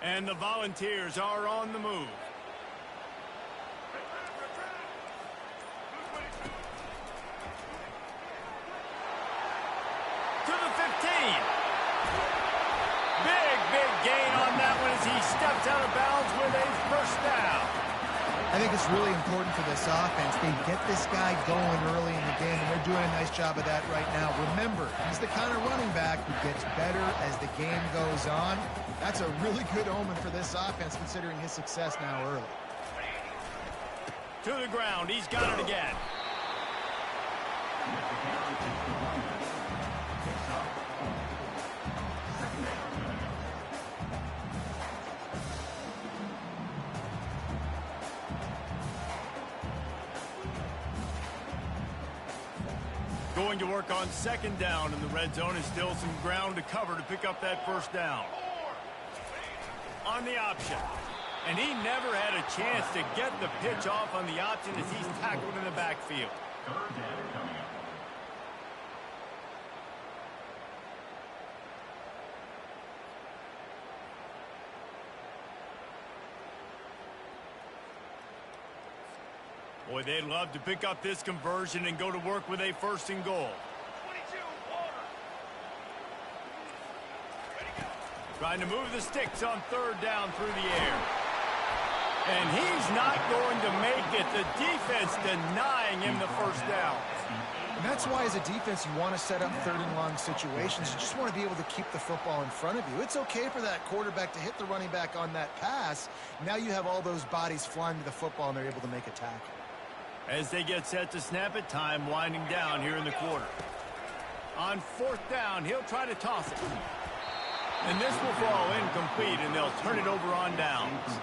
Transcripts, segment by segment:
And the Volunteers are on the move. To the 15. Big gain on that one as he steps out of bounds with a first down. I think it's really important for this offense. They get this guy going early in the game, and they're doing a nice job of that right now. Remember, he's the kind of running back who gets better as the game goes on. That's a really good omen for this offense, considering his success now early. To the ground. He's got it again. Going to work on second down in the red zone, and still some ground to cover to pick up that first down. On the option. And he never had a chance to get the pitch off on the option as he's tackled in the backfield. Boy, they'd love to pick up this conversion and go to work with a first and goal. Trying to move the sticks on third down through the air. And he's not going to make it. The defense denying him the first down. And that's why, as a defense, you want to set up third and long situations. You just want to be able to keep the football in front of you. It's okay for that quarterback to hit the running back on that pass. Now you have all those bodies flying to the football, and they're able to make a tackle. As they get set to snap it, time winding down here in the quarter. On fourth down, he'll try to toss it. And this will fall incomplete, and they'll turn it over on downs.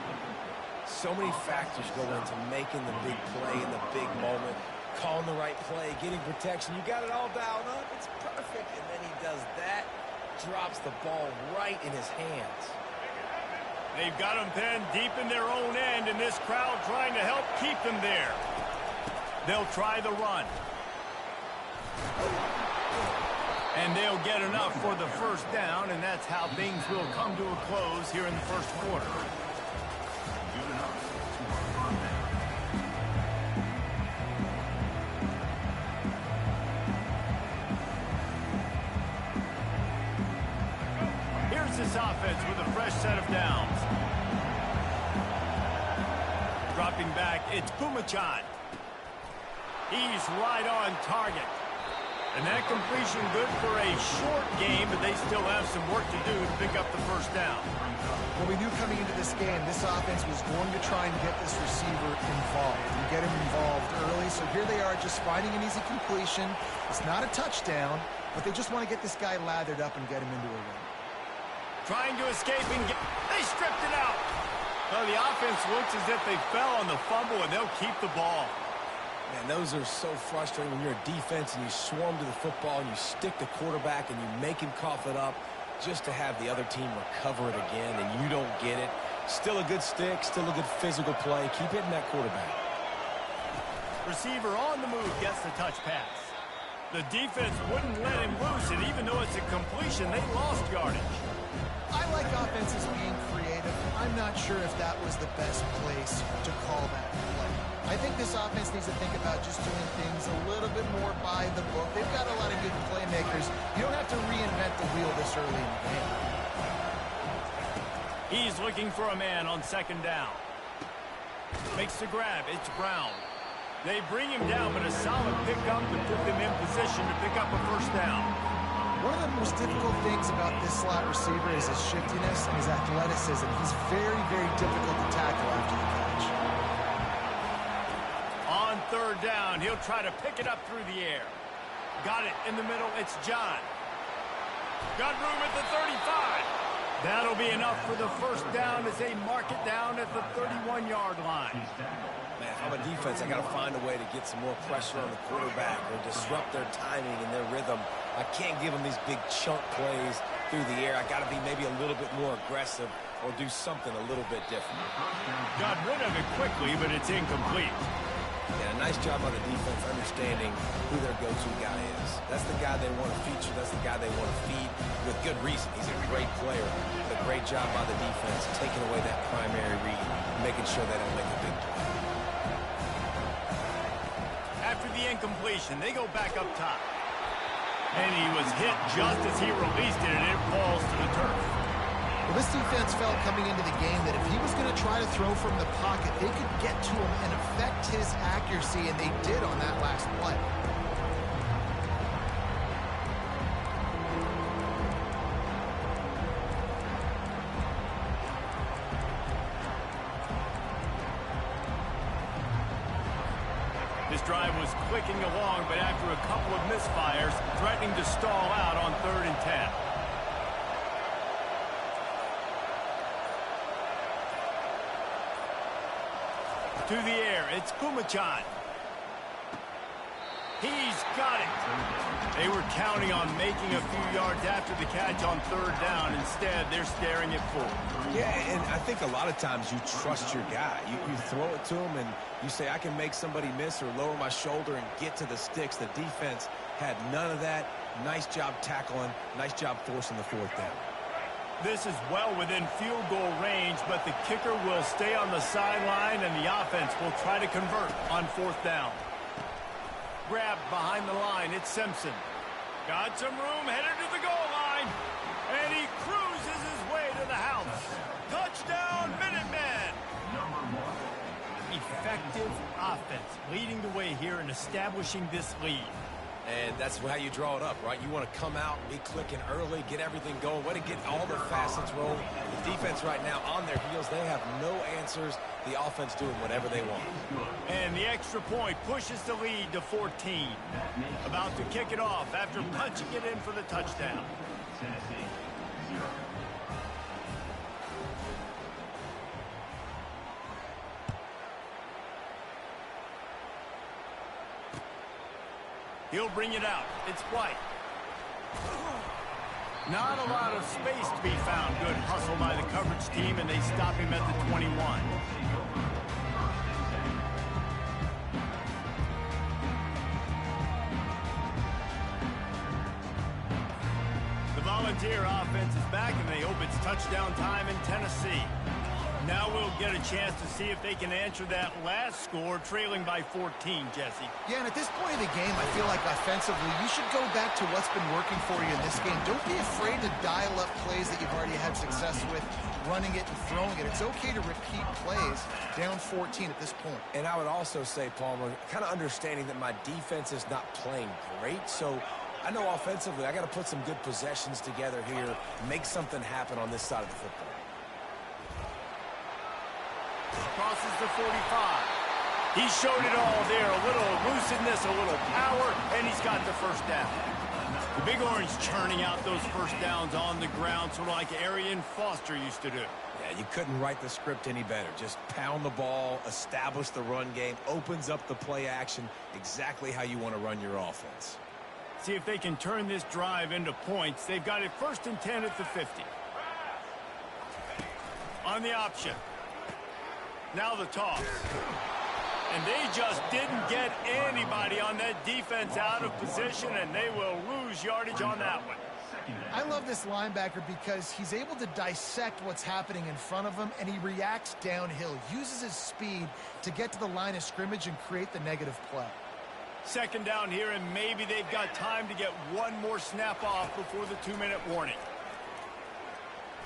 So many factors go into making the big play in the big moment. Calling the right play, getting protection. You got it all dialed up. It's perfect. And then he does that, drops the ball right in his hands. They've got him pinned deep in their own end, and this crowd trying to help keep them there. They'll try the run. And they'll get enough for the first down, and that's how things will come to a close here in the first quarter. Here's this offense with a fresh set of downs. Dropping back, it's Pumachan. He's right on target. And that completion good for a short game, but they still have some work to do to pick up the first down. Well, we knew coming into this game, this offense was going to try and get this receiver involved and get him involved early. So here they are just finding an easy completion. It's not a touchdown, but they just want to get this guy lathered up and get him into a run. Trying to escape and they stripped it out. Well, the offense looks as if they fell on the fumble, and they'll keep the ball. Man, those are so frustrating when you're a defense and you swarm to the football and you stick the quarterback and you make him cough it up just to have the other team recover it again, and you don't get it. Still a good stick, still a good physical play. Keep hitting that quarterback. Receiver on the move gets the touch pass. The defense wouldn't let him loose, and even though it's a completion, they lost yardage. I like offenses being creative. I'm not sure if that was the best place to call that play. I think this offense needs to think about just doing things a little bit more by the book. They've got a lot of good playmakers. You don't have to reinvent the wheel this early in the game. He's looking for a man on second down. Makes the grab. It's Brown. They bring him down, but a solid pickup to put them in position to pick up a first down. One of the most difficult things about this slot receiver is his shiftiness and his athleticism. He's very, very difficult to tackle after the catch. On third down, he'll try to pick it up through the air. Got it in the middle. It's John. Got room at the 35. That'll be enough for the first down as they mark it down at the 31-yard line. Man, if I'm a defense, I got to find a way to get some more pressure on the quarterback or disrupt their timing and their rhythm. I can't give them these big chunk plays through the air. I got to be maybe a little bit more aggressive or do something a little bit different. Got rid of it quickly, but it's incomplete. And a nice job on the defense understanding who their go-to guy is. That's the guy they want to feature. That's the guy they want to feed with good reason. He's a great player, but a great job by the defense taking away that primary read, making sure they don't make a big play. After the incompletion, they go back up top. And he was hit just as he released it, and it falls to the turf. Well, this defense felt coming into the game that if he was going to try to throw from the pocket, they could get to him and affect his accuracy, and they did on that last play. This drive was clicking along, but after a couple of misfires, threatening to stall out on 3rd and 10. To the air, it's Kumachan. He's got it. They were counting on making a few yards after the catch on 3rd down. Instead, they're staring at 4th. Yeah, and I think a lot of times you trust your guy. You throw it to him, and you say, I can make somebody miss or lower my shoulder and get to the sticks. The defense had none of that. Nice job tackling. Nice job forcing the 4th down. This is well within field goal range, but the kicker will stay on the sideline, and the offense will try to convert on 4th down. Grabbed behind the line, it's Simpson. Got some room, headed to the goal line, and he cruises his way to the house. Touchdown, Minutemen! Effective offense, leading the way here and establishing this lead. And that's how you draw it up, right? You want to come out, be clicking early, get everything going, want to get all the facets rolling. The defense right now on their heels, they have no answers. The offense doing whatever they want. And the extra point pushes the lead to 14. About to kick it off after punching it in for the touchdown. He'll bring it out. It's White. Not a lot of space to be found. Good hustle by the coverage team, and they stop him at the 21. The Volunteer offense is back, and they hope it's touchdown time in Tennessee. Now we'll get a chance to see if they can answer that last score, trailing by 14, Jesse. Yeah, and at this point of the game, I feel like offensively, you should go back to what's been working for you in this game. Don't be afraid to dial up plays that you've already had success with, running it and throwing it. It's okay to repeat plays down 14 at this point. And I would also say, Palmer, kind of understanding that my defense is not playing great, so I know offensively I got to put some good possessions together here, make something happen on this side of the football. Crosses the 45. He showed it all there. A little elusiveness, a little power, and he's got the first down. The Big Orange churning out those first downs on the ground, sort of like Arian Foster used to do. Yeah, you couldn't write the script any better. Just pound the ball, establish the run game, opens up the play action, exactly how you want to run your offense. See if they can turn this drive into points. They've got it 1st and 10 at the 50. On the option. Now the toss. And they just didn't get anybody on that defense out of position, and they will lose yardage on that one. I love this linebacker because he's able to dissect what's happening in front of him, and he reacts downhill, uses his speed to get to the line of scrimmage and create the negative play. 2nd down here, and maybe they've got time to get one more snap off before the 2-minute warning.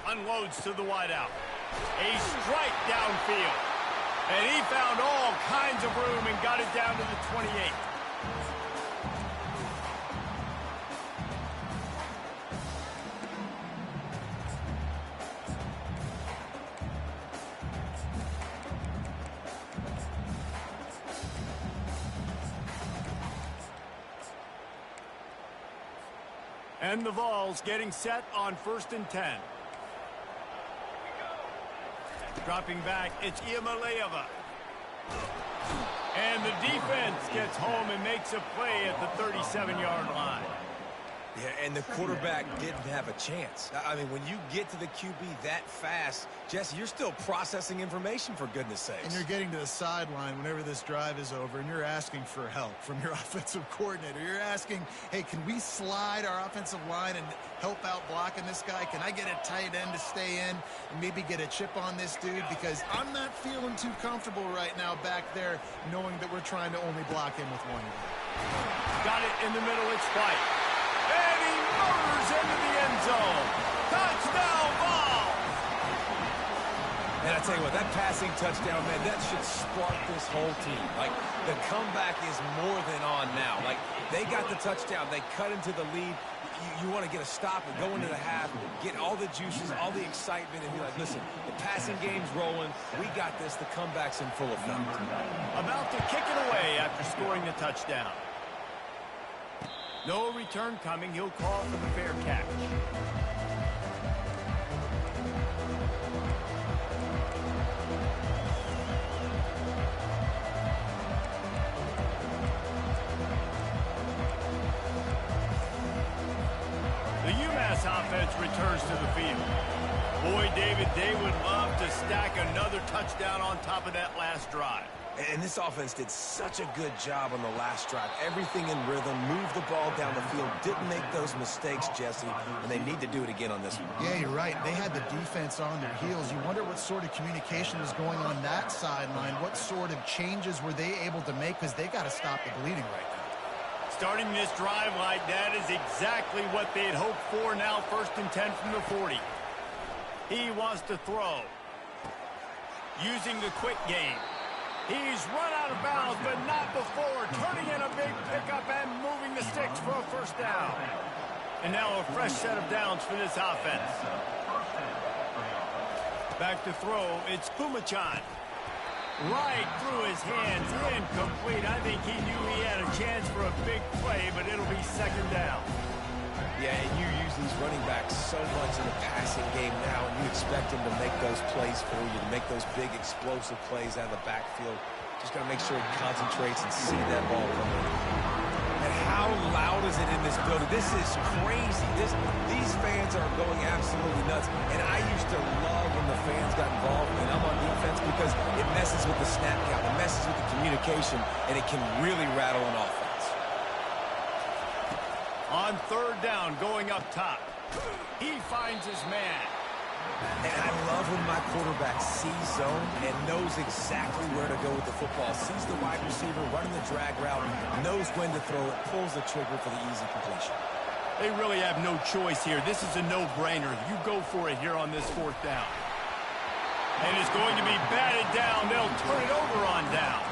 Unloads to the wideout. A strike downfield. And he found all kinds of room and got it down to the 28. And the Vols getting set on 1st and 10. Dropping back, it's Iamaleava. And the defense gets home and makes a play at the 37-yard line. Yeah, and the quarterback didn't have a chance. I mean, when you get to the QB that fast, Jesse, you're still processing information, for goodness sakes. And you're getting to the sideline whenever this drive is over, and you're asking for help from your offensive coordinator. You're asking, hey, can we slide our offensive line and help out blocking this guy? Can I get a tight end to stay in and maybe get a chip on this dude? Because I'm not feeling too comfortable right now back there knowing that we're trying to only block him with one guy. Got it in the middle. It's White. And he murders into the end zone. Touchdown ball. And I tell you what, that passing touchdown, man, that should spark this whole team. Like, the comeback is more than on now. Like, they got the touchdown. They cut into the lead. You want to get a stop and go into the half, get all the juices, all the excitement, and be like, listen, the passing game's rolling. We got this. The comeback's in full effect. About to kick it away after scoring the touchdown. No return coming. He'll call for the fair catch. The UMass offense returns to the field. Boy, David, they would love to stack another touchdown on top of that last drive. And this offense did such a good job on the last drive. Everything in rhythm, moved the ball down the field, didn't make those mistakes, Jesse, and they need to do it again on this one. Yeah, you're right. They had the defense on their heels. You wonder what sort of communication was going on that sideline. What sort of changes were they able to make? Because they got to stop the bleeding right now. Starting this drive like that is exactly what they had hoped for. Now 1st and 10 from the 40. He wants to throw. Using the quick game. He's run out of bounds, but not before. Turning in a big pickup and moving the sticks for a first down. And now a fresh set of downs for this offense. Back to throw. It's Kumachan. Right through his hands. Incomplete. I think he knew he had a chance for a big play, but it'll be 2nd down. Yeah, and you use these running backs so much in the passing game now, and you expect them to make those plays for you, to make those big explosive plays out of the backfield. Just got to make sure he concentrates and see that ball come in. And how loud is it in this building? This is crazy. These fans are going absolutely nuts. And I used to love when the fans got involved when I'm on defense because it messes with the snap count, it messes with the communication, and it can really rattle an offense. On 3rd down, going up top. He finds his man. And I love when my quarterback sees zone and knows exactly where to go with the football. Sees the wide receiver running the drag route, knows when to throw it, pulls the trigger for the easy completion. They really have no choice here. This is a no-brainer. You go for it here on this 4th down. And it's going to be batted down. They'll turn it over on downs.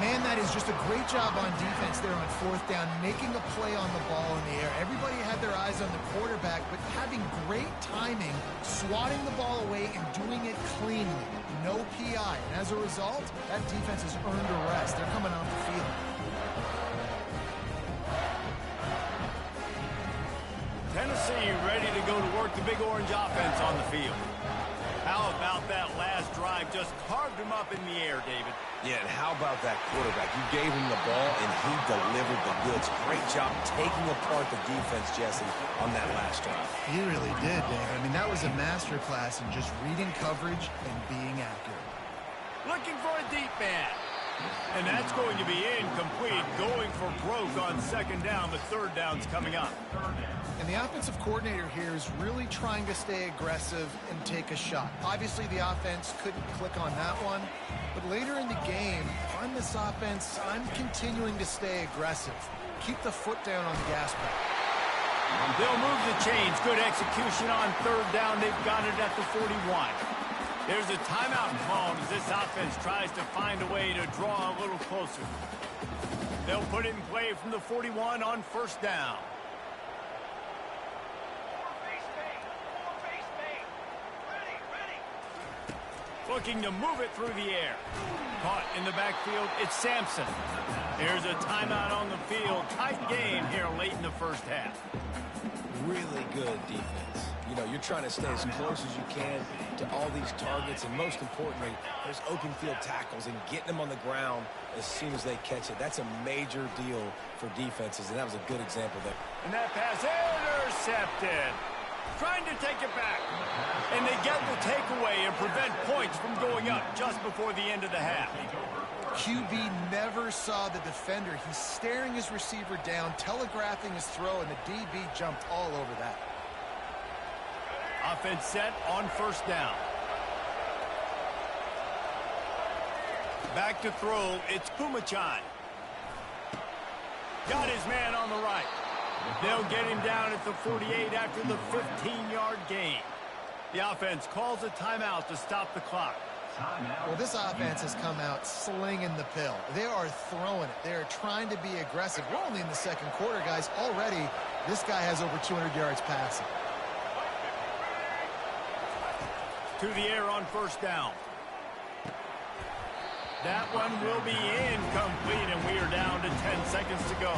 Man, that is just a great job on defense there on 4th down, making a play on the ball in the air. Everybody had their eyes on the quarterback, but having great timing, swatting the ball away and doing it cleanly. No PI. And as a result, that defense has earned a rest. They're coming off the field. Tennessee ready to go to work the Big Orange offense on the field. How about that last drive? Just carved him up in the air, David. Yeah, and how about that quarterback? You gave him the ball, and he delivered the goods. Great job taking apart the defense, Jesse, on that last drive. He really did, Dave. I mean, that was a masterclass in just reading coverage and being accurate. Looking for a deep man. And that's going to be incomplete. Going for broke on 2nd down, but 3rd down's coming up. And the offensive coordinator here is really trying to stay aggressive and take a shot. Obviously, the offense couldn't click on that one. But later in the game, on this offense, I'm continuing to stay aggressive. Keep the foot down on the gas pedal. They'll move the chains. Good execution on 3rd down. They've got it at the 41. There's a timeout called as this offense tries to find a way to draw a little closer. They'll put it in play from the 41 on 1st down. Looking to move it through the air. Caught in the backfield, it's Sampson. Here's a timeout on the field. Tight game here late in the 1st half. Really good defense. You know, you're trying to stay as close as you can to all these targets, and most importantly, those open field tackles and getting them on the ground as soon as they catch it. That's a major deal for defenses, and that was a good example there. And that pass intercepted. Trying to take it back. And they get the takeaway and prevent points from going up just before the end of the half. QB never saw the defender. He's staring his receiver down, telegraphing his throw, and the DB jumped all over that. Offense set on first down. Back to throw, it's Pumachan. Got his man on the right. They'll get him down at the 48 after the 15-yard gain. The offense calls a timeout to stop the clock. Well, this offense has come out slinging the pill. They are throwing it. They are trying to be aggressive. We're only in the second quarter, guys. Already, this guy has over 200 yards passing. To the air on first down. That one will be incomplete, and we are down to 10 seconds to go.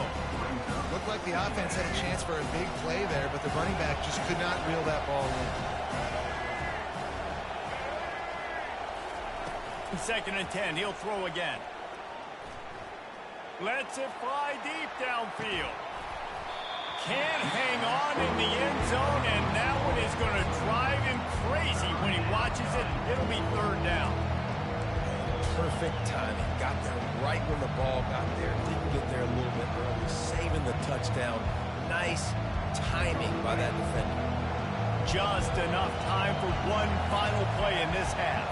Looked like the offense had a chance for a big play there, but the running back just could not reel that ball in. Second and 10, he'll throw again. Lets it fly deep downfield. Can't hang on in the end zone, and that one is going to drive him crazy when he watches it. It'll be third down. Perfect timing. Got there right when the ball got there. Didn't get there a little bit early. Saving the touchdown. Nice timing by that defender. Just enough time for one final play in this half.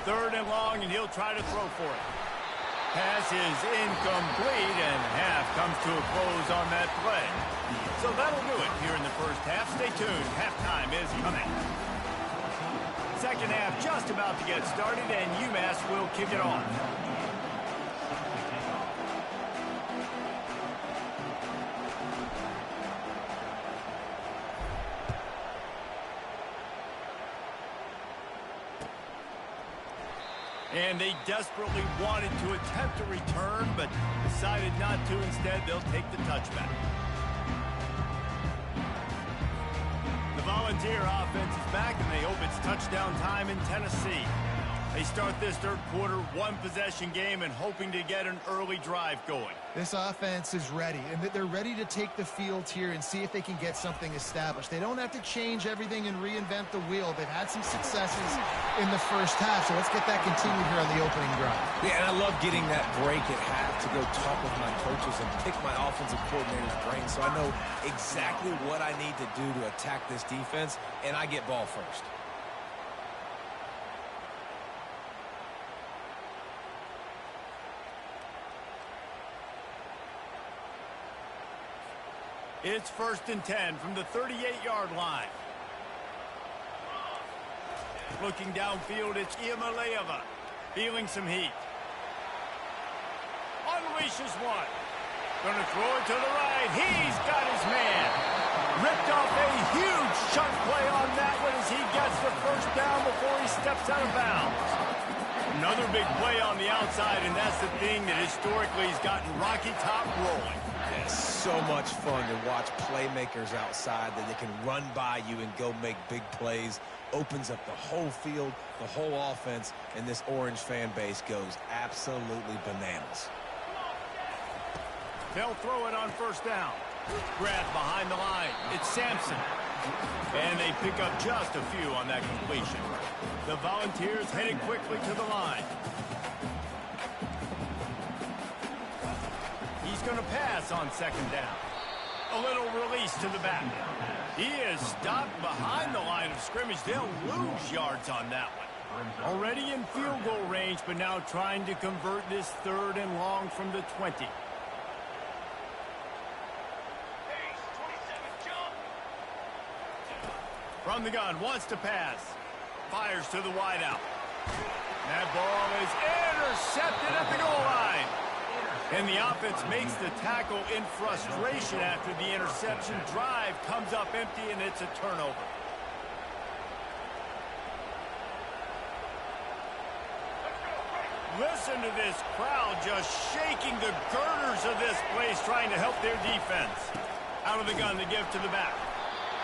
Third and long, and he'll try to throw for it. Pass is incomplete, and half comes to a close on that play. So that'll do it here in the first half. Stay tuned. Halftime is coming. Second half just about to get started, and UMass will kick it off. And they desperately wanted to attempt a return, but decided not to. Instead, they'll take the touchback. The Volunteer offense is back, and they hope it's touchdown time in Tennessee. They start this third quarter one-possession game and hoping to get an early drive going. This offense is ready, and they're ready to take the field here and see if they can get something established. They don't have to change everything and reinvent the wheel. They've had some successes in the first half, so let's get that continued here on the opening drive. Yeah, and I love getting that break at half to go talk with my coaches and pick my offensive coordinator's brain so I know exactly what I need to do to attack this defense, and I get ball first. It's first and 10 from the 38-yard line. Looking downfield, it's Iamaleava feeling some heat. Unleashes one. Going to throw it to the right. He's got his man. Ripped off a huge chunk play on that one as he gets the first down before he steps out of bounds. Another big play on the outside, and that's the thing that historically has gotten Rocky Top rolling. So much fun to watch playmakers outside that they can run by you and go make big plays. Opens up the whole field, the whole offense, and this Orange fan base goes absolutely bananas. They'll throw it on first down. Grabbed behind the line. It's Sampson. And they pick up just a few on that completion. The Volunteers headed quickly to the line. Going to pass on second down. A little release to the back. He is stopped behind the line of scrimmage. They'll lose yards on that one. Already in field goal range, but now trying to convert this third and long from the 20. From the gun, wants to pass. Fires to the wideout. That ball is intercepted at the goal line. And the offense makes the tackle in frustration after the interception. Drive comes up empty, and it's a turnover. Listen to this crowd just shaking the girders of this place, trying to help their defense. Out of the gun to give to the back.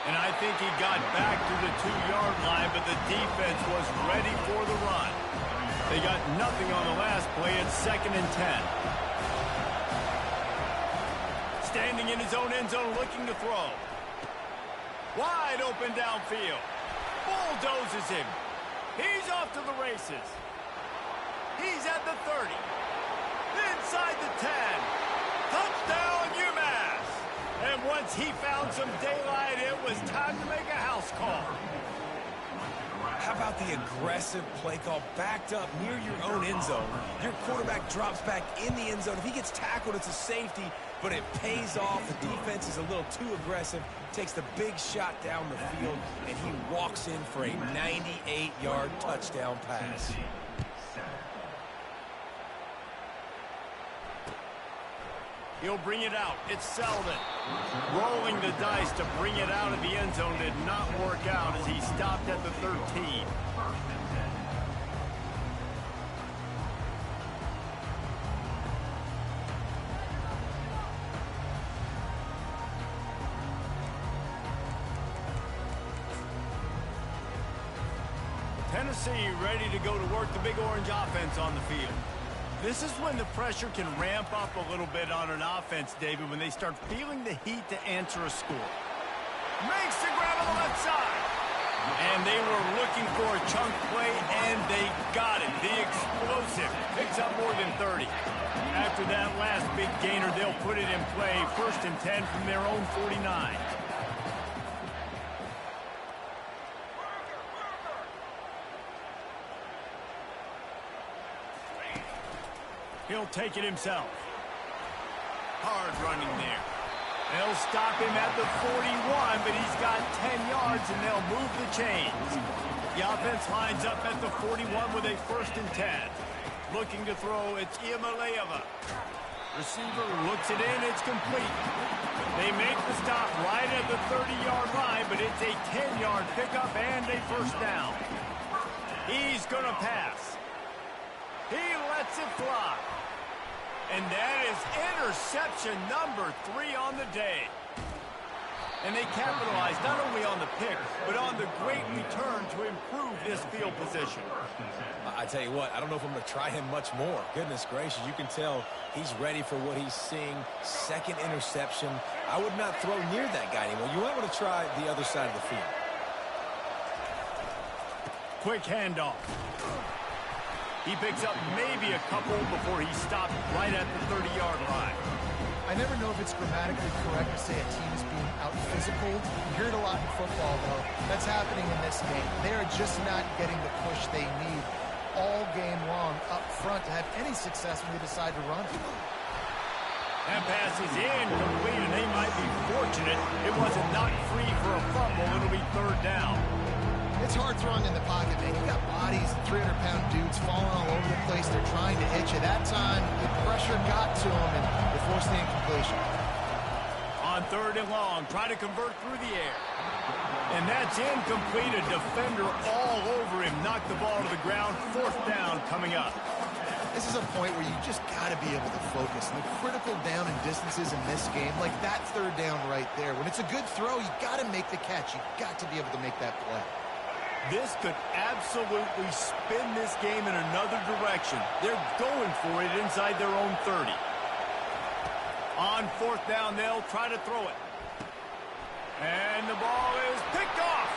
And I think he got back to the 2-yard line, but the defense was ready for the run. They got nothing on the last play. It's 2nd and 10. Standing in his own end zone looking to throw. Wide open downfield. Bulldozes him. He's off to the races. He's at the 30. Inside the 10. Touchdown, UMass. And once he found some daylight, it was time to make a house call. How about the aggressive play call backed up near your own end zone? Your quarterback drops back in the end zone. If he gets tackled, it's a safety, but it pays off. The defense is a little too aggressive, takes the big shot down the field, and he walks in for a 98-yard touchdown pass. He'll bring it out. It's Selden. Rolling the dice to bring it out of the end zone did not work out as he stopped at the 13. Tennessee ready to go to work the Big Orange offense on the field. This is when the pressure can ramp up a little bit on an offense, David, when they start feeling the heat to answer a score. Makes the grab on the left side. And they were looking for a chunk play, and they got it. The explosive picks up more than 30. After that last big gainer, they'll put it in play. 1st and 10 from their own 49. He'll take it himself. Hard running there. They'll stop him at the 41, but he's got 10 yards, and they'll move the chains. The offense lines up at the 41 with a 1st and 10. Looking to throw, it's Iamaleava. Receiver looks it in, it's complete. They make the stop right at the 30-yard line, but it's a 10-yard pickup and a 1st down. He's going to pass. He lets it fly. And that is interception number 3 on the day. And they capitalized not only on the pick, but on the great return to improve this field position. I tell you what, I don't know if I'm going to try him much more. Goodness gracious, you can tell he's ready for what he's seeing. 2nd interception. I would not throw near that guy anymore. You might want to try the other side of the field. Quick handoff. He picks up maybe a couple before he stopped right at the 30-yard line. I never know if it's grammatically correct to say a team is being out-physical. You hear it a lot in football, though. That's happening in this game. They are just not getting the push they need all game long up front to have any success when they decide to run it. That pass is incomplete, and they might be fortunate it wasn't knocked free for a fumble. It'll be 3rd down. It's hard throwing in the pocket, man. You got bodies, 300-pound dudes falling all over the place. They're trying to hit you. That time, the pressure got to them, and they forced the incompletion. On 3rd and long, try to convert through the air. And that's incomplete. A defender all over him. Knocked the ball to the ground. 4th down coming up. This is a point where you just got to be able to focus. And the critical down and distances in this game, like that 3rd down right there. When it's a good throw, you got to make the catch. You got to be able to make that play. This could absolutely spin this game in another direction. They're going for it inside their own 30. On 4th down, they'll try to throw it. And the ball is picked off.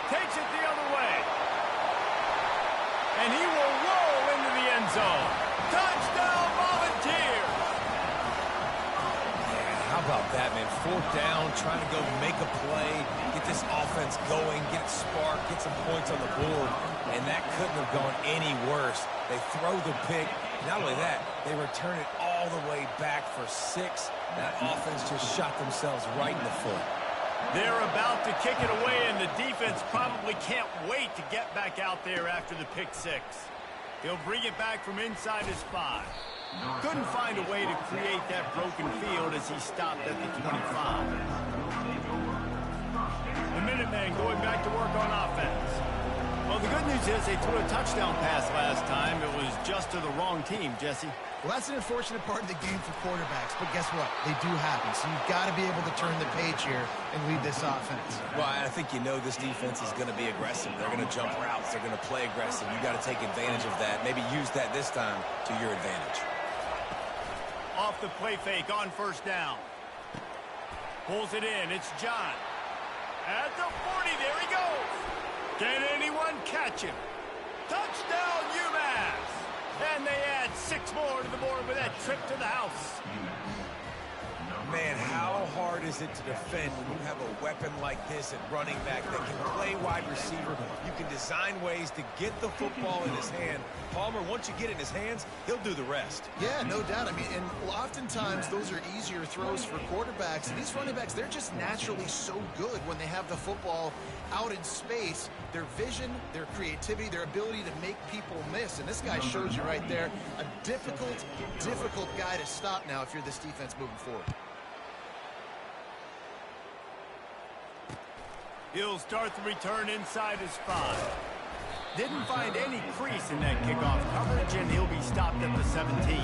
Takes it the other way. And he will roll into the end zone. Touchdown, Volunteers! How about that, man? 4th down, trying to go make a play, get this offense going, get it sparked, get some points on the board, and that couldn't have gone any worse. They throw the pick. Not only that, they return it all the way back for 6. That offense just shot themselves right in the foot. They're about to kick it away, and the defense probably can't wait to get back out there after the pick 6. He'll bring it back from inside his 5. Couldn't find a way to create that broken field as he stopped at the 25. The Minutemen going back to work on offense. Well, the good news is they threw a touchdown pass last time. It was just to the wrong team, Jesse. Well, that's an unfortunate part of the game for quarterbacks, but guess what? They do happen, so you've got to be able to turn the page here and lead this offense. Well, I think you know this defense is going to be aggressive. They're going to jump routes. They're going to play aggressive. You've got to take advantage of that. Maybe use that this time to your advantage. Off the play fake on first down. Pulls it in. It's John. At the 40, there he goes. Can anyone catch him? Touchdown, UMass! And they add 6 more to the board with that trip to the house. Man, how hard is it to defend when you have a weapon like this at running back that can play wide receiver? You can design ways to get the football in his hand. Palmer, once you get it in his hands, he'll do the rest. Yeah, no doubt. I mean, and oftentimes those are easier throws for quarterbacks. And these running backs, they're just naturally so good when they have the football out in space. Their vision, their creativity, their ability to make people miss. And this guy shows you right there, a difficult guy to stop now if you're this defense moving forward. He'll start the return inside his 5. Didn't find any crease in that kickoff coverage, and he'll be stopped at the 17.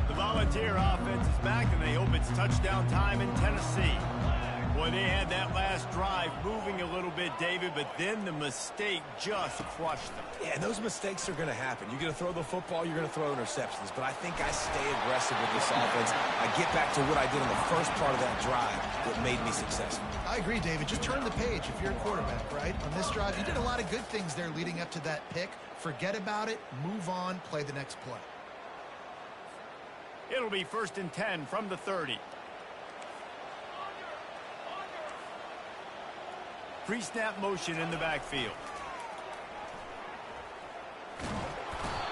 The Volunteer offense is back, and they hope it's touchdown time in Tennessee. Boy, they had that last drive moving a little bit, David, but then the mistake just crushed them. Yeah, those mistakes are going to happen. You're going to throw the football, you're going to throw interceptions. But I think I stay aggressive with this offense. I get back to what I did in the first part of that drive that made me successful. I agree, David. Just turn the page if you're a quarterback, right? On this drive, you did a lot of good things there leading up to that pick. Forget about it, move on, play the next play. It'll be 1st and 10 from the 30. Pre-snap motion in the backfield.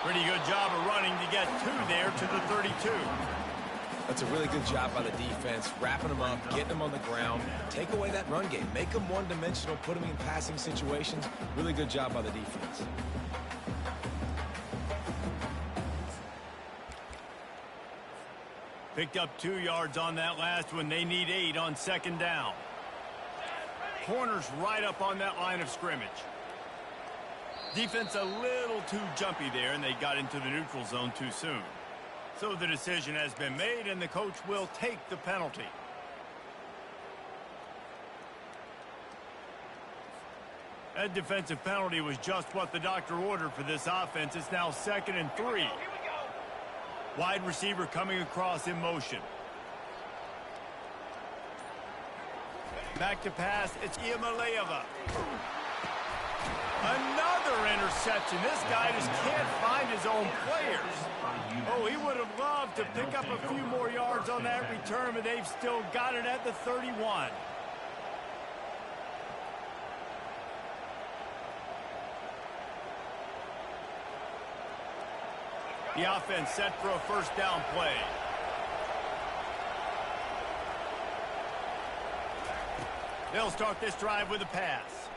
Pretty good job of running to get 2 there to the 32. That's a really good job by the defense, wrapping them up, getting them on the ground. Take away that run game. Make them one-dimensional, put them in passing situations. Really good job by the defense. Picked up 2 yards on that last one. They need 8 on 2nd down. Corners right up on that line of scrimmage. Defense a little too jumpy there, and they got into the neutral zone too soon. So the decision has been made, and the coach will take the penalty. That defensive penalty was just what the doctor ordered for this offense. It's now 2nd and 3. Wide receiver coming across in motion. Back to pass, it's Iamaleava. Another interception. This guy just can't find his own players. Oh, he would have loved to pick up a few more yards on that return, but they've still got it at the 31. The offense set for a 1st down play. They'll start this drive with a pass.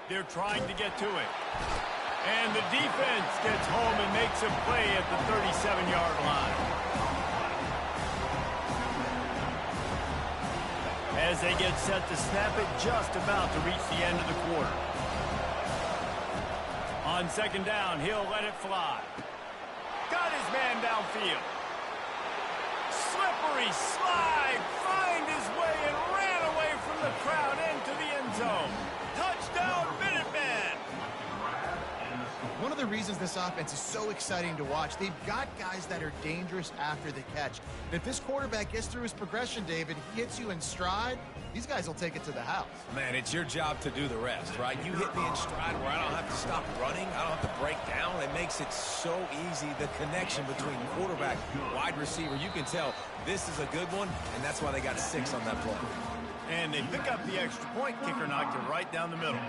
They're trying to get to it. And the defense gets home and makes a play at the 37-yard line. As they get set to snap it, just about to reach the end of the quarter. On 2nd down, he'll let it fly. Got his man downfield. Slippery slide, find his way and ran away from the crowd into the end zone. Touchdown, Minutemen! One of the reasons this offense is so exciting to watch, they've got guys that are dangerous after the catch. And if this quarterback gets through his progression, David, hits you in stride, these guys will take it to the house. Man, it's your job to do the rest, right? You hit me in stride where I don't have to stop running. I don't have to break down. It makes it so easy, the connection between quarterback, wide receiver. You can tell this is a good one, and that's why they got 6 on that play. And they pick up the extra point. Kicker knocked it right down the middle.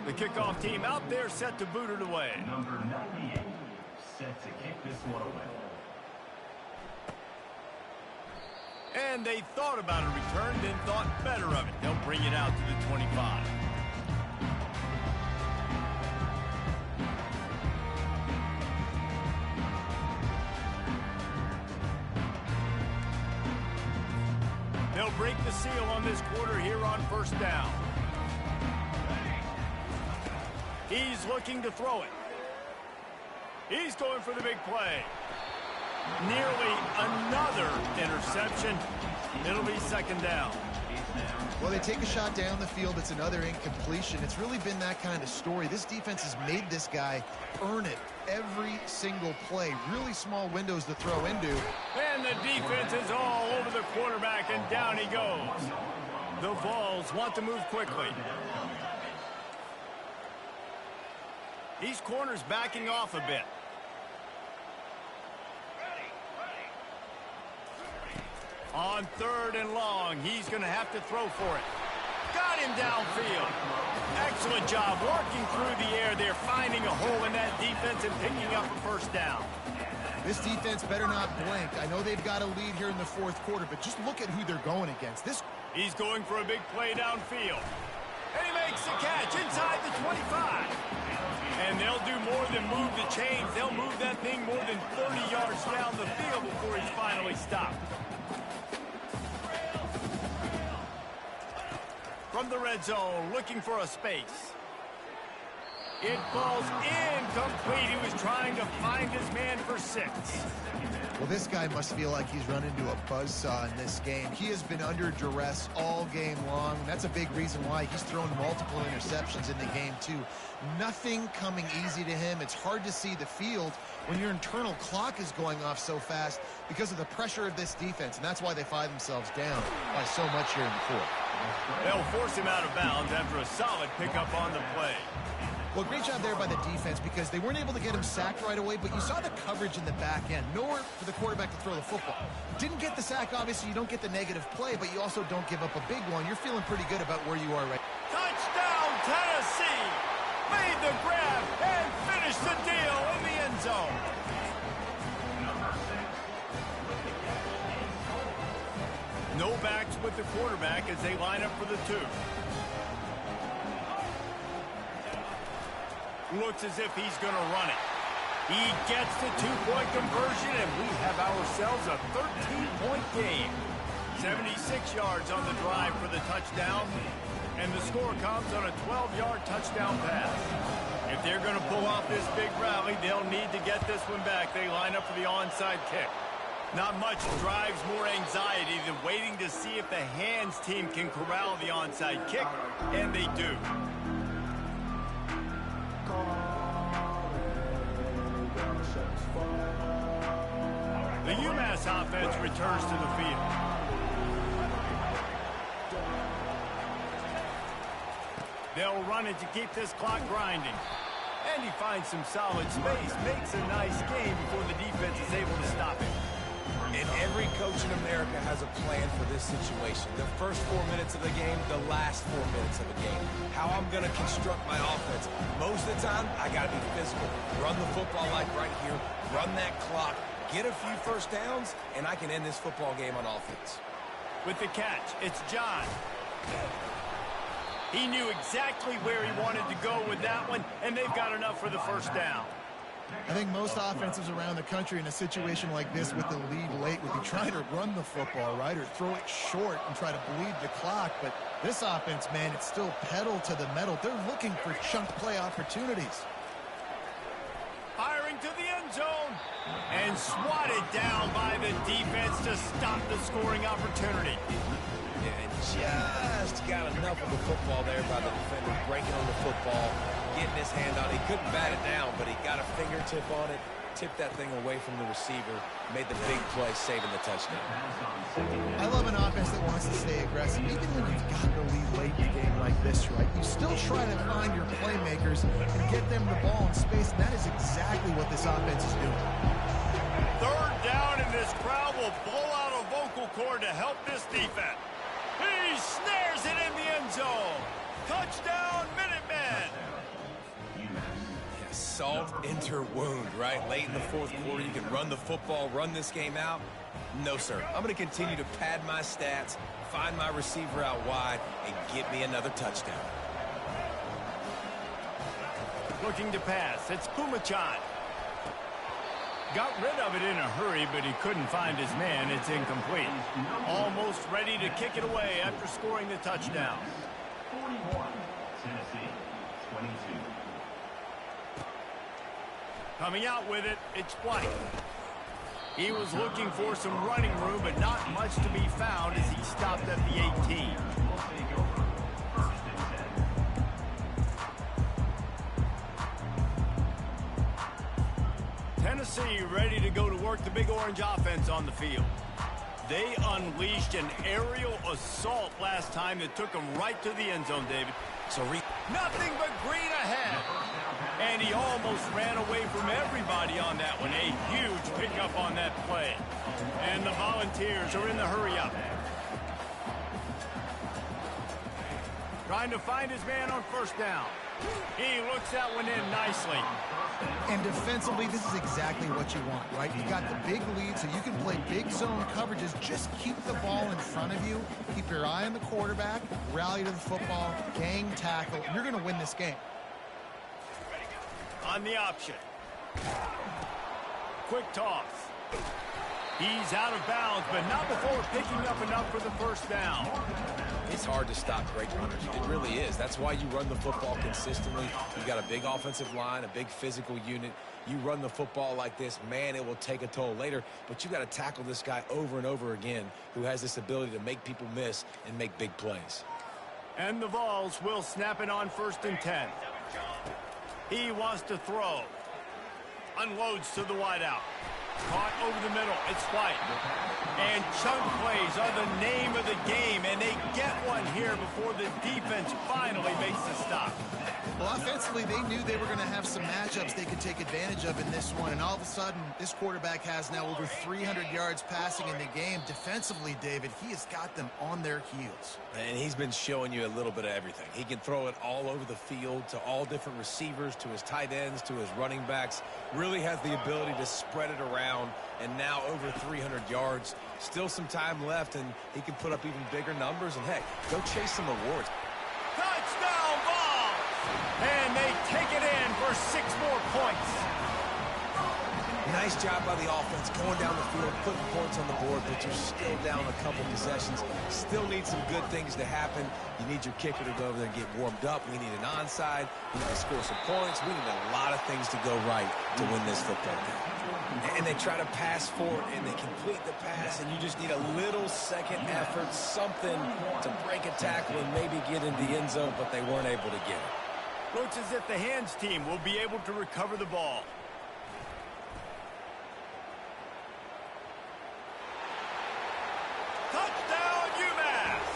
The kickoff team out there set to boot it away. Number 98 set to kick this one away. And they thought about a return, then thought better of it. They'll bring it out to the 25. break the seal on this quarter here on first down. He's looking to throw it. He's going for the big play. Nearly another interception. It'll be second down. Well, they take a shot down the field. It's another incompletion. It's really been that kind of story. This defense has made this guy earn it every single play. Really small windows to throw into. And the defense is all over the quarterback, and down he goes. The Vols want to move quickly. These corners backing off a bit. On third and long, he's going to have to throw for it. Got him downfield. Excellent job working through the air there, finding a hole in that defense and picking up a first down. This defense better not blink. I know they've got a lead here in the fourth quarter, but just look at who they're going against. He's going for a big play downfield. And he makes the catch inside the 25. And they'll do more than move the chains. They'll move that thing more than 30 yards down the field before he's finally stopped. From the red zone, looking for a space. It falls incomplete. He was trying to find his man for 6. Well, this guy must feel like he's run into a buzzsaw in this game. He has been under duress all game long. That's a big reason why he's thrown multiple interceptions in the game, too. Nothing coming easy to him. It's hard to see the field when your internal clock is going off so fast because of the pressure of this defense, and that's why they find themselves down by so much here in the fourth. They'll force him out of bounds after a solid pickup on the play. Well, great job there by the defense because they weren't able to get him sacked right away, but you saw the coverage in the back end. Nowhere for the quarterback to throw the football. Didn't get the sack, obviously. You don't get the negative play, but you also don't give up a big one. You're feeling pretty good about where you are right now. Touchdown, Tennessee! Made the grab and finished the deal in the end zone. No backs with the quarterback as they line up for the 2. Looks as if he's going to run it. He gets the 2-point conversion, and we have ourselves a 13-point game. 76 yards on the drive for the touchdown, and the score comes on a 12-yard touchdown pass. If they're going to pull off this big rally, they'll need to get this one back. They line up for the onside kick. Not much drives more anxiety than waiting to see if the hands team can corral the onside kick, and they do. The UMass offense returns to the field. They'll run it to keep this clock grinding. And he finds some solid space, makes a nice game before the defense is able to stop it. And every coach in America has a plan for this situation. The first 4 minutes of the game, the last 4 minutes of the game. How I'm going to construct my offense. Most of the time, I got to be physical. Run the football like right here. Run that clock. Get a few first downs, and I can end this football game on offense. With the catch, it's John. He knew exactly where he wanted to go with that one, and they've got enough for the first down. I think most offenses around the country in a situation like this with the lead late would be trying to run the football, right, or throw it short and try to bleed the clock. But this offense, man, it's still pedal to the metal. They're looking for chunk play opportunities. Firing to the end zone and swatted down by the defense to stop the scoring opportunity. Yeah, and just got enough of the football there by the defender, breaking on the football, getting his hand on it. He couldn't bat it down, but he got a fingertip on it, tipped that thing away from the receiver, made the big play, saving the touchdown. I love an offense that wants to stay aggressive. Even when you've got the lead late in a game like this, right, you still try to find your playmakers and get them the ball in space, and that is exactly what this offense is doing. Third down, and this crowd will blow out a vocal cord to help this defense. He snares it in the end zone. Touchdown, Minutemen. Yeah, salt enter wound, right? Late in the fourth quarter, you can run the football, run this game out. No, sir. I'm going to continue to pad my stats, find my receiver out wide, and get me another touchdown. Looking to pass. It's Pumachan. Got rid of it in a hurry, but he couldn't find his man. It's incomplete. Almost ready to kick it away after scoring the touchdown. 41, Tennessee, 22. Coming out with it, it's White. He was looking for some running room, but not much to be found as he stopped at the 18. Will take over. First and 10. Tennessee ready to go to work the Big Orange offense on the field. They unleashed an aerial assault last time that took them right to the end zone, David. So nothing but green ahead. And he almost ran away from everybody on that one. A huge pickup on that play. And the Volunteers are in the hurry-up. Trying to find his man on first down. He looks that one in nicely. And defensively, this is exactly what you want, right? You got the big lead, so you can play big zone coverages. Just keep the ball in front of you. Keep your eye on the quarterback. Rally to the football. Gang tackle. You're going to win this game. On the option. Quick toss. He's out of bounds, but not before picking up enough for the first down. It's hard to stop great runners. It really is. That's why you run the football consistently. You've got a big offensive line, a big physical unit. You run the football like this, man, it will take a toll later. But you got to tackle this guy over and over again who has this ability to make people miss and make big plays. And the Vols will snap it on first and 10. He wants to throw. Unloads to the wideout. Caught over the middle. It's White. And chunk plays are the name of the game, and they get one here before the defense finally makes the stop. Well, offensively, they knew they were going to have some matchups they could take advantage of in this one, and all of a sudden, this quarterback has now over 300 yards passing in the game. Defensively, David, he has got them on their heels. And he's been showing you a little bit of everything. He can throw it all over the field to all different receivers, to his tight ends, to his running backs. Really has the ability to spread it around, and now over 300 yards. Still some time left, and he can put up even bigger numbers. And, heck, go chase some awards. Touchdown ball! And they take it in for 6 more points. Nice job by the offense going down the field, putting points on the board, but you're still down a couple possessions. Still need some good things to happen. You need your kicker to go over there and get warmed up. We need an onside. We need to score some points. We need a lot of things to go right to win this football game. And they try to pass forward, and they complete the pass, and you just need a little second effort, something to break a tackle and maybe get into the end zone, but they weren't able to get it. Looks as if the hands team will be able to recover the ball. Touchdown, UMass!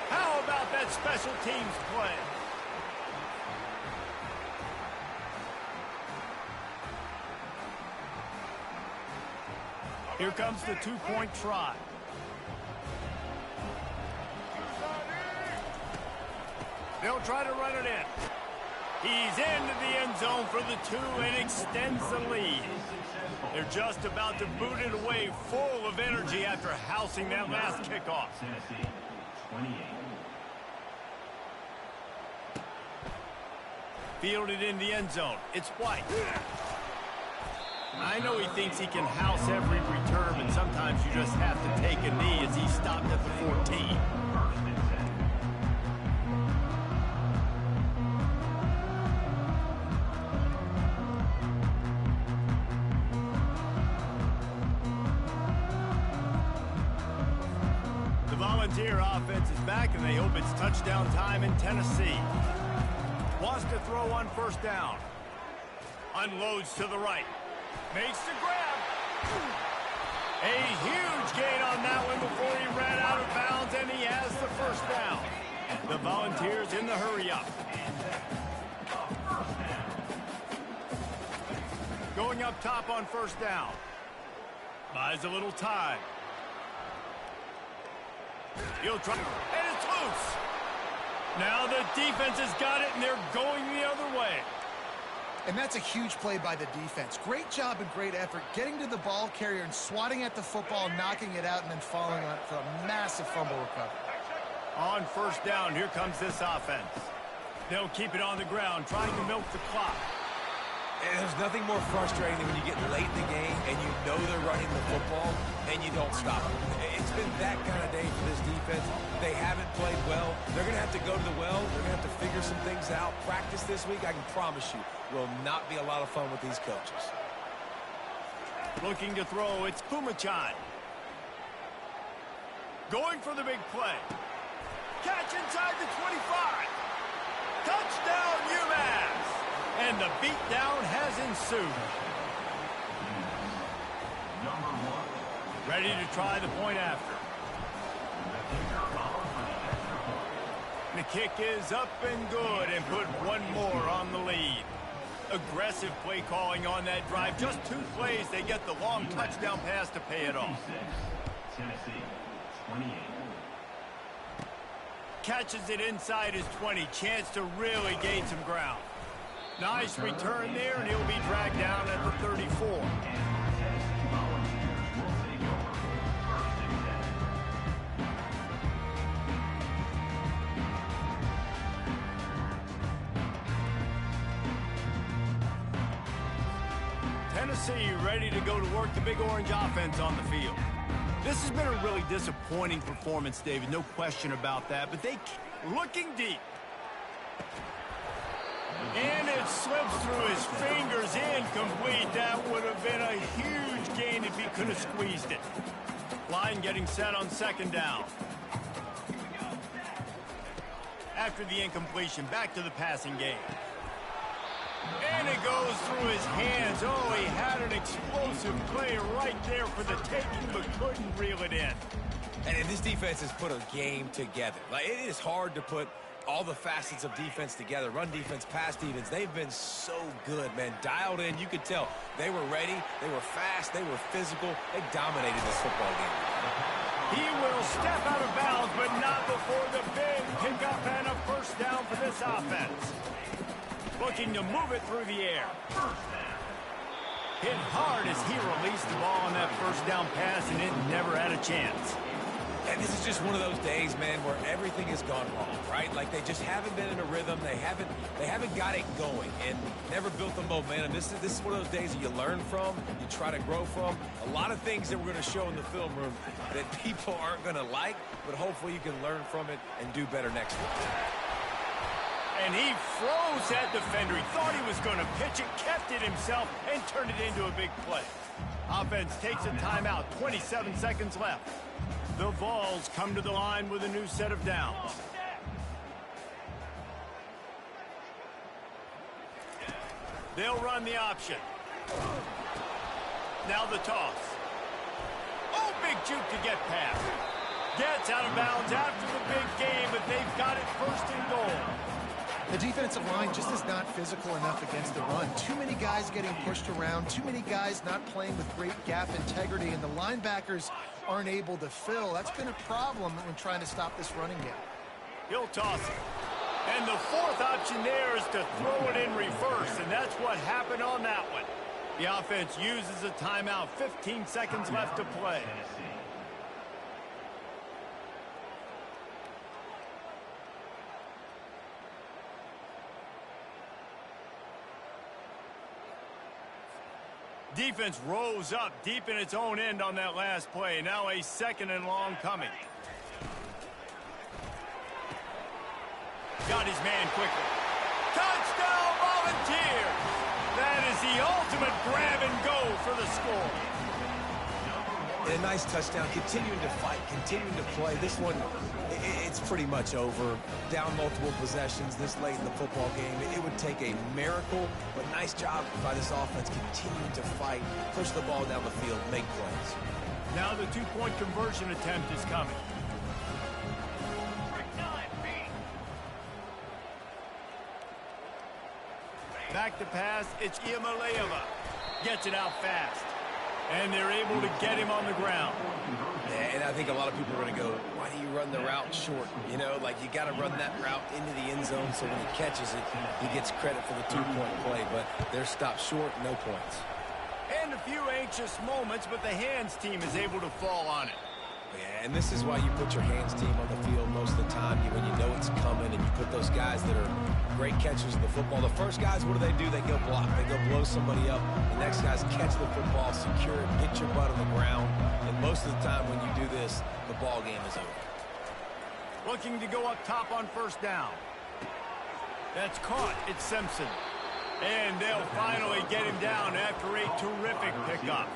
How about that special teams play? Here comes the 2-point try. They'll try to run it in. He's into the end zone for the 2 and extends the lead. They're just about to boot it away, full of energy after housing that last kickoff. Tennessee, 28. Fielded in the end zone. It's White. I know he thinks he can house every return, but sometimes you just have to take a knee as he stopped at the 14. First and 10. The Volunteer offense is back, and they hope it's touchdown time in Tennessee. Wants to throw on first down. Unloads to the right. Makes the grab. A huge gain on that one before he ran out of bounds, and he has the first down. The Volunteers in the hurry-up. Going up top on first down. Buys a little time. He'll try, and it's loose. Now the defense has got it, and they're going the other way. And that's a huge play by the defense. Great job and great effort getting to the ball carrier and swatting at the football, knocking it out, and then falling on it for a massive fumble recovery. On first down, here comes this offense. They'll keep it on the ground, trying to milk the clock. And there's nothing more frustrating than when you get late in the game and you know they're running the football and you don't stop them. It's been that kind of day for this defense. They haven't played well. They're going to have to go to the well. They're going to have to figure some things out. Practice this week, I can promise you, will not be a lot of fun with these coaches. Looking to throw, it's Pumachan. Going for the big play. Catch inside the 25. Touchdown, UMass. And the beatdown has ensued. Ready to try the point after. The kick is up and good and put one more on the lead. Aggressive play calling on that drive. Just 2 plays, they get the long touchdown pass to pay it off. Tennessee, 28. Catches it inside his 20. Chance to really gain some ground. Nice return there, and he'll be dragged down at the 34. Tennessee ready to go to work the Big Orange offense on the field. This has been a really disappointing performance, David. No question about that, but they looking deep. And it slips through his fingers, incomplete. That would have been a huge gain if he could have squeezed it. Line getting set on 2nd down. After the incompletion, back to the passing game. And it goes through his hands. Oh, he had an explosive play right there for the taking, but couldn't reel it in. And this defense has put a game together. Like, it is hard to put all the facets of defense together. Run defense, pass defense. They've been so good, man. Dialed in. You could tell they were ready. They were fast. They were physical. They dominated this football game. He will step out of bounds, but not before the big pickup and a 1st down for this offense. Looking to move it through the air. Hit hard as he released the ball on that 1st down pass, and it never had a chance. And this is just one of those days, man, where everything has gone wrong, right? Like, they just haven't been in a rhythm. They haven't got it going and never built the momentum. This is one of those days that you learn from, you try to grow from. A lot of things that we're going to show in the film room that people aren't going to like, but hopefully you can learn from it and do better next week. And he froze that defender. He thought he was going to pitch it, kept it himself, and turned it into a big play. Offense takes a timeout, 27 seconds left. The Vols come to the line with a new set of downs. They'll run the option. Now the toss. Oh, big juke to get past. Gets out of bounds after the big game, but they've got it 1st and goal. The defensive line just is not physical enough against the run. Too many guys getting pushed around, too many guys not playing with great gap integrity, and the linebackers aren't able to fill. That's been a problem when trying to stop this running game. He'll toss it. And the 4th option there is to throw it in reverse, and that's what happened on that one. The offense uses a timeout, 15 seconds left to play. Defense rose up deep in its own end on that last play. Now a 2nd and long coming. Got his man quickly. Touchdown, Volunteers! That is the ultimate grab and go for the score. And a nice touchdown, continuing to fight, continuing to play. This one, it's pretty much over. Down multiple possessions this late in the football game. It would take a miracle, but nice job by this offense continuing to fight, push the ball down the field, make plays. Now the 2-point conversion attempt is coming. Back to pass, it's Iamaleava. Gets it out fast. And they're able to get him on the ground. Yeah, and I think a lot of people are going to go, why do you run the route short? You know, like, you got to run that route into the end zone so when he catches it, he gets credit for the 2-point play. But they're stopped short, no points. And a few anxious moments, but the hands team is able to fall on it. Yeah, and this is why you put your hands team on the field most of the time. When you know it's coming and you put with those guys that are great catchers of the football. The first guys, what do? They go block. They go blow somebody up. The next guys catch the football, secure it, get your butt on the ground. And most of the time when you do this, the ball game is over. Looking to go up top on first down. That's caught. It's Simpson. And they'll finally get him down after a terrific pickup.